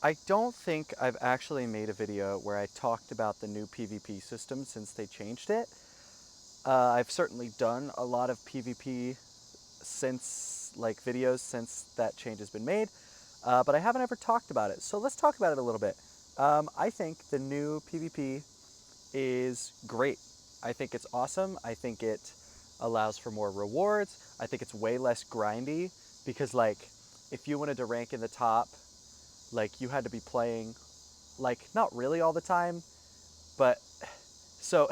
I don't think I've actually made a video where I talked about the new PvP system since they changed it. I've certainly done a lot of PvP since, like, videos since that change has been made, but I haven't ever talked about it. So let's talk about it a little bit. I think the new PvP is great. I think it's awesome. I think it allows for more rewards. I think it's way less grindy because, like, if you wanted to rank in the top, like, you had to be playing, like, not really all the time, but so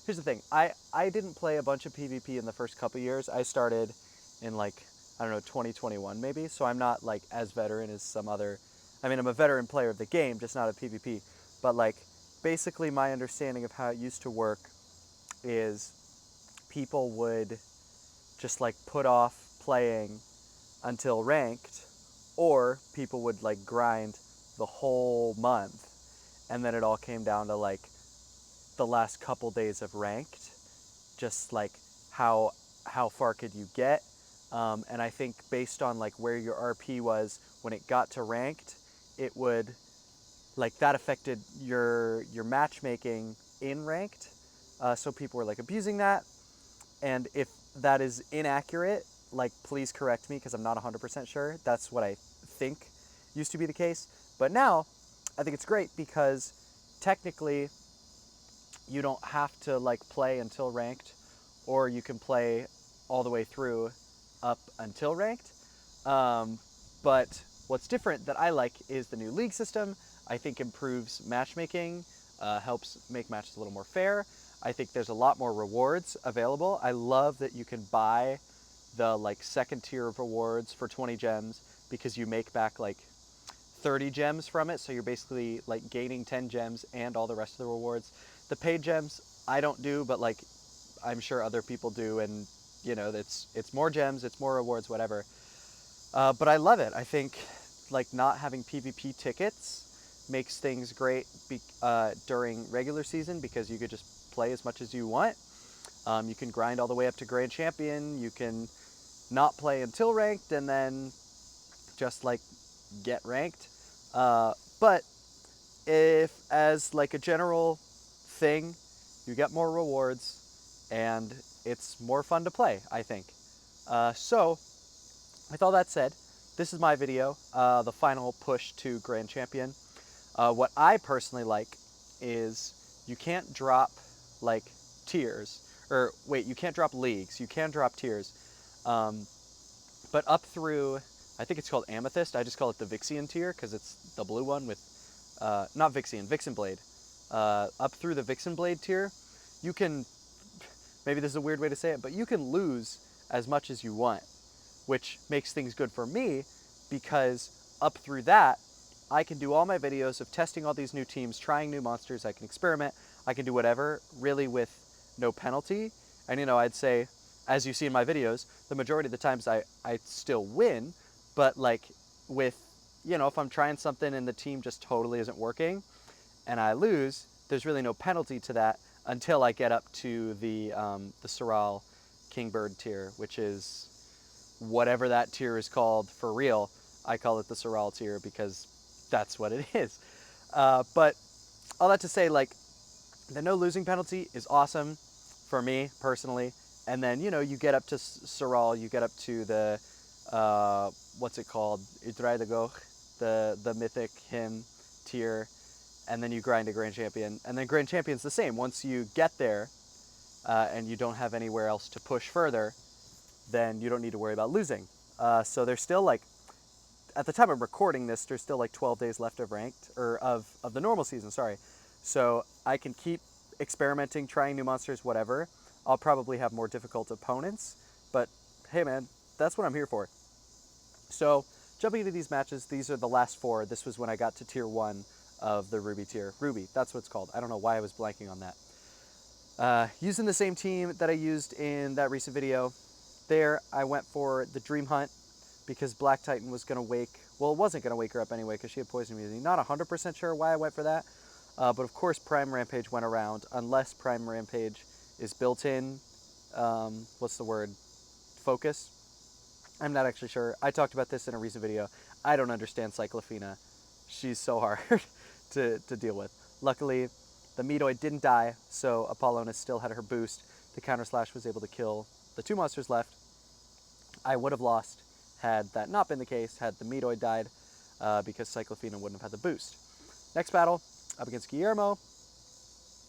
here's the thing. I didn't play a bunch of PvP in the first couple years. I started in, like, I don't know, 2021 maybe. So I'm not like as veteran as some other. I mean, I'm a veteran player of the game, just not of PvP. But like basically my understanding of how it used to work is people would just like put off playing until ranked, or people would like grind the whole month, and then it all came down to like the last couple days of ranked, just like how how far could you get, and I think based on like where your RP was when it got to ranked, it would like that affected your matchmaking in ranked. So people were like abusing that, and if that is inaccurate, like please correct me because I'm not 100% sure. That's what I think used to be the case. But now I think it's great because technically you don't have to like play until ranked, or you can play all the way through up until ranked. But what's different that I like is the new league system. I think improves matchmaking, helps make matches a little more fair. I think there's a lot more rewards available. I love that you can buy the like second tier of rewards for 20 gems because you make back like 30 gems from it. So you're basically like gaining 10 gems and all the rest of the rewards. The paid gems I don't do, but like I'm sure other people do, and you know it's more gems, it's more rewards, whatever. But I love it. I think like not having PvP tickets makes things great during regular season because you could just play as much as you want. You can grind all the way up to Grand Champion. You can not play until ranked and then just like get ranked. But if as like a general thing, you get more rewards and it's more fun to play, I think. So with all that said, this is my video, the final push to Grand Champion. What I personally like is you can't drop like tiers, or wait, you can't drop leagues. You can drop tiers, um, but up through, I think it's called Amethyst. I just call it the Vixian tier because it's the blue one with, not Vixian, Vixen Blade. Up through the Vixen Blade tier, you can, maybe this is a weird way to say it, but you can lose as much as you want, which makes things good for me because up through that, I can do all my videos of testing all these new teams, trying new monsters. I can experiment. I can do whatever, really with no penalty. And, you know, I'd say, as you see in my videos, the majority of the times I still win, but like with, you know, if I'm trying something and the team just totally isn't working and I lose, there's really no penalty to that until I get up to the Soral Kingbird tier, which is whatever that tier is called for real. I call it the Soral tier because that's what it is. But all that to say, like, the no losing penalty is awesome for me personally. And then, you know, you get up to Soral, you get up to the, what's it called? Idraidagoch, the mythic hymn tier. And then you grind a Grand Champion. And then Grand Champion's the same. Once you get there and you don't have anywhere else to push further, then you don't need to worry about losing. So there's still like, at the time of recording this, there's still like 12 days left of ranked, or of the normal season, sorry. So I can keep experimenting, trying new monsters, whatever. I'll probably have more difficult opponents, but hey man, that's what I'm here for. So jumping into these matches, these are the last four. This was when I got to tier 1 of the Ruby tier. Ruby, that's what it's called. I don't know why I was blanking on that. Using the same team that I used in that recent video, there I went for the Dream Hunt because Black Titan was going to wake, well, it wasn't going to wake her up anyway because she had poison immunity. Not 100% sure why I went for that, but of course Prime Rampage went around, unless Prime Rampage is built in, what's the word, focus? I'm not actually sure. I talked about this in a recent video. I don't understand Cyclophena. she's so hard to deal with. Luckily, the Meatoid didn't die, so Apollonus still had her boost. The Counter Slash was able to kill the 2 monsters left. I would have lost had that not been the case, had the Meatoid died, because Cyclophena wouldn't have had the boost. Next battle, up against Guillermo.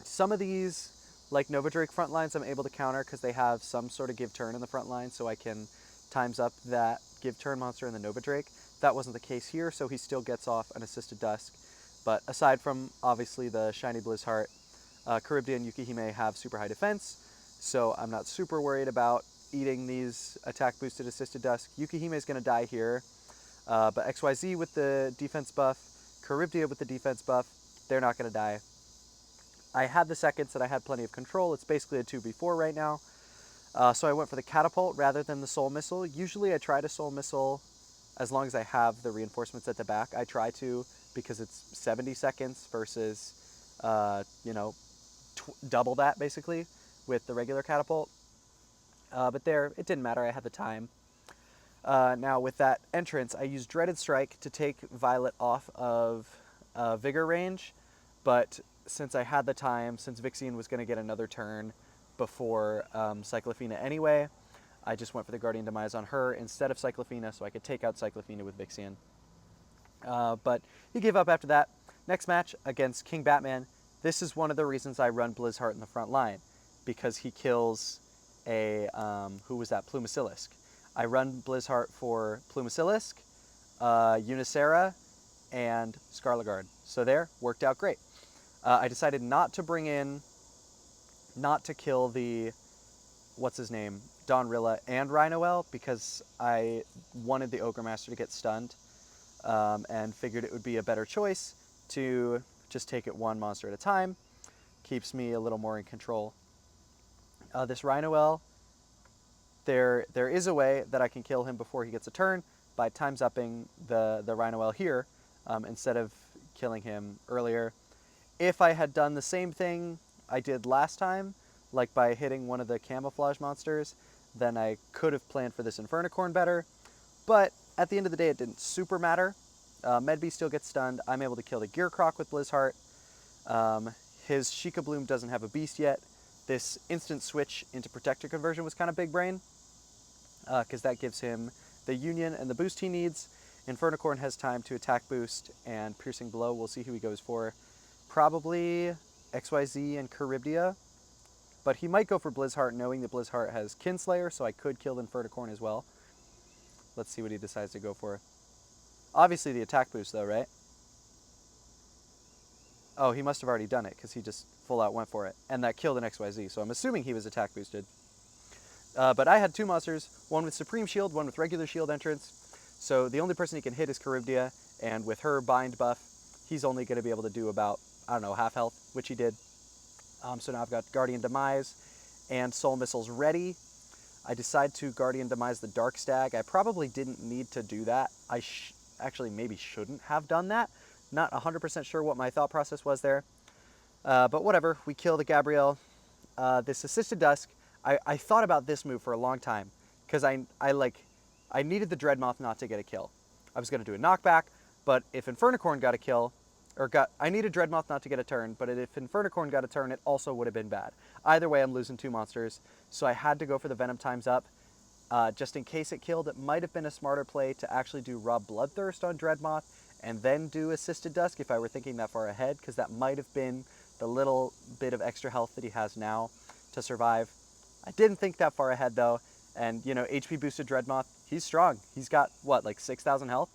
Some of these, like Nova Drake front lines, I'm able to counter because they have some sort of give turn in the front line, so I can times up that give turn monster in the Nova Drake. That wasn't the case here, so he still gets off an assisted Dusk. But aside from, obviously, the Shiny Blizzheart, Charybdia and Yukihime have super high defense, so I'm not super worried about eating these attack boosted assisted Dusk. Yukihime is going to die here, but XYZ with the defense buff, Charybdia with the defense buff, they're not going to die. I had the seconds and I had plenty of control. It's basically a 2v4 right now. So I went for the catapult rather than the soul missile. Usually I try to soul missile as long as I have the reinforcements at the back. I try to because it's 70 seconds versus, double that basically with the regular catapult. But there, it didn't matter. I had the time. Now with that entrance, I used Dreaded Strike to take Violet off of Vigor range, but since I had the time, since Vixian was going to get another turn before Cyclophena anyway, I just went for the Guardian Demise on her instead of Cyclophena so I could take out Cyclophena with Vixian. But he gave up after that. Next match against King Batman. This is one of the reasons I run Blizzheart in the front line, because he kills a, who was that, Plumacilisk. I run Blizzheart for Plumacilisk, Unicera, and Scarlagard. So there, worked out great. I decided not to kill the, what's his name, Donrilla and Rhinoel, because I wanted the Ogre Master to get stunned, and figured it would be a better choice to just take it one monster at a time. Keeps me a little more in control. This Rhinoel, there is a way that I can kill him before he gets a turn by times upping the Rhinoel here, instead of killing him earlier. If I had done the same thing I did last time, like by hitting one of the camouflage monsters, then I could have planned for this Infernocorn better. But at the end of the day, it didn't super matter. Medbee still gets stunned. I'm able to kill the Gearcroc with Blizzheart. His Sheikah Bloom doesn't have a beast yet. This instant switch into Protector conversion was kind of big brain, because that gives him the Union and the boost he needs. Infernocorn has time to attack boost and Piercing Blow. We'll see who he goes for. Probably XYZ and Charybdia, but he might go for Blizzheart knowing that Blizzheart has Kinslayer, so I could kill Infernocorn as well. Let's see what he decides to go for. Obviously the attack boost though, right? Oh, he must have already done it because he just full out went for it. And that killed an XYZ, so I'm assuming he was attack boosted. But I had 2 monsters, one with Supreme Shield, one with regular shield entrance. So the only person he can hit is Charybdia, and with her bind buff, he's only going to be able to do about, I don't know, half health, which he did. So now I've got Guardian Demise and Soul Missiles ready. I decide to Guardian Demise the Dark Stag. I probably didn't need to do that. I actually maybe shouldn't have done that. Not 100% sure what my thought process was there. But whatever, we kill the Gabrielle. This Assisted Dusk, I thought about this move for a long time, because I needed the Dreadmoth not to get a kill. I was going to do a knockback, but if Infernocorn got a kill, I needed Dreadmoth not to get a turn, but if Infernocorn got a turn, it also would have been bad. Either way, I'm losing 2 monsters, so I had to go for the Venom times up. Just in case it killed, it might have been a smarter play to actually do Raw Bloodthirst on Dreadmoth and then do Assisted Dusk if I were thinking that far ahead, because that might have been the little bit of extra health that he has now to survive. I didn't think that far ahead though, and HP boosted Dreadmoth, he's strong. He's got, what, like 6,000 health?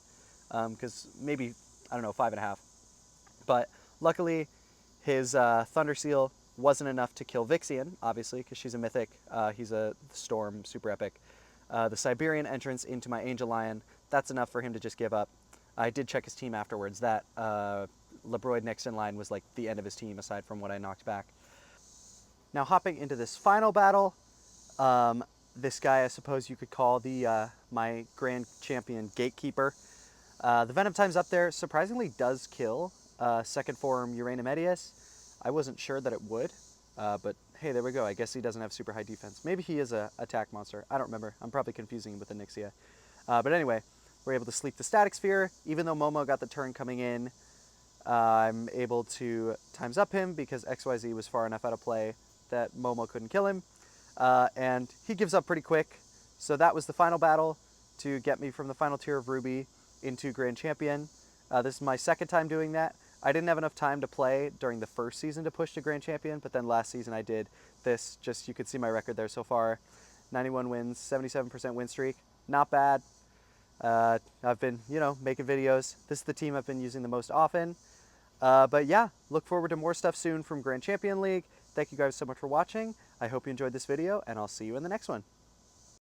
Because maybe, I don't know, 5.5. But luckily, his Thunder Seal wasn't enough to kill Vixian, obviously, because she's a mythic. He's a Storm, super epic. The Siberian entrance into my Angel Lion, that's enough for him to just give up. I did check his team afterwards. That Lebroid next in line was like the end of his team, aside from what I knocked back. Now hopping into this final battle, this guy I suppose you could call the my Grand Champion Gatekeeper. The Venom time's up there, surprisingly does kill second form Uranomedius. I wasn't sure that it would, but hey, there we go. I guess he doesn't have super high defense. Maybe he is a attack monster. I don't remember. I'm probably confusing him with the Nixia. But anyway, we're able to sleep the static sphere. Even though Momo got the turn coming in, I'm able to times up him because XYZ was far enough out of play that Momo couldn't kill him. And he gives up pretty quick. So that was the final battle to get me from the final tier of Ruby into Grand Champion. This is my second time doing that. I didn't have enough time to play during the first season to push to Grand Champion, but then last season I did this. Just, you could see my record there so far. 91 wins, 77% win streak. Not bad. I've been, making videos. This is the team I've been using the most often. But yeah, look forward to more stuff soon from Grand Champion League. Thank you guys so much for watching. I hope you enjoyed this video, and I'll see you in the next one.